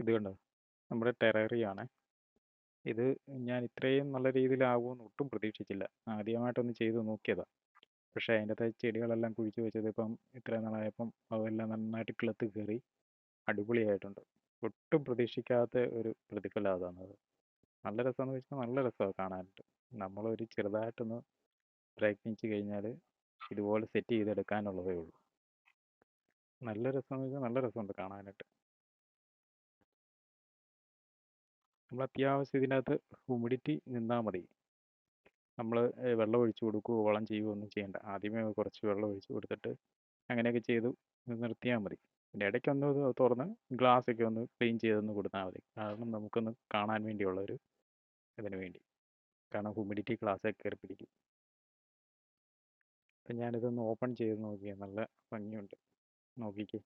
ഇത് കണ്ടോ, നമ്മുടെ ടെറേറിയാണേ. ഇത് ഞാൻ ഇത്രയും നല്ല രീതിയിലാകുമെന്ന് ഒട്ടും പ്രതീക്ഷിച്ചില്ല. ആദ്യമായിട്ടൊന്ന് ചെയ്ത് നോക്കിയതാ. പക്ഷേ അതിൻ്റകത്തെ ചെടികളെല്ലാം കുഴിച്ച് വെച്ചത് ഇപ്പം ഇത്രയും നാളായപ്പം അതെല്ലാം നന്നായിട്ട് കിളുത്ത് കയറി അടിപൊളിയായിട്ടുണ്ട്. ഒട്ടും പ്രതീക്ഷിക്കാത്ത ഒരു പ്രതിഫലമാണ് തന്നത്. നല്ല രസമെന്ന് വെച്ചാൽ നല്ല രസമാണ് കാണാനായിട്ട്. നമ്മളൊരു ചെറുതായിട്ടൊന്ന് പ്രയത്നിച്ച് കഴിഞ്ഞാൽ ഇതുപോലെ സെറ്റ് ചെയ്തെടുക്കാനുള്ളതേ ഉള്ളൂ. നല്ല രസമെന്ന് വെച്ചാൽ നല്ല രസമുണ്ട് കാണാനായിട്ട്. നമ്മൾ അത്യാവശ്യം ഇതിനകത്ത് ഹ്യൂമിഡിറ്റി നിന്നാൽ മതി. നമ്മൾ വെള്ളം ഒഴിച്ച് കൊടുക്കുകയോ വളം ചെയ്യുകയോ ഒന്നും ചെയ്യേണ്ട. ആദ്യമേ കുറച്ച് വെള്ളം ഒഴിച്ച് കൊടുത്തിട്ട് അങ്ങനെയൊക്കെ ചെയ്ത് നിർത്തിയാൽ മതി. പിന്നെ ഇടയ്ക്കൊന്ന് ഇത് തുറന്ന് ഗ്ലാസ്സൊക്കെ ഒന്ന് ക്ലീൻ ചെയ്തൊന്ന് കൊടുത്താൽ മതി. കാരണം നമുക്കൊന്ന് കാണാൻ വേണ്ടിയുള്ള ഒരു ഇതിന് വേണ്ടി. കാരണം ഹ്യൂമിഡിറ്റി ഗ്ലാസ്സിൽ കയറി പിടിക്കും. അപ്പം ഞാനിതൊന്ന് ഓപ്പൺ ചെയ്ത് നോക്കിയേ, നല്ല ഭംഗിയുണ്ട്, നോക്കിക്കേ.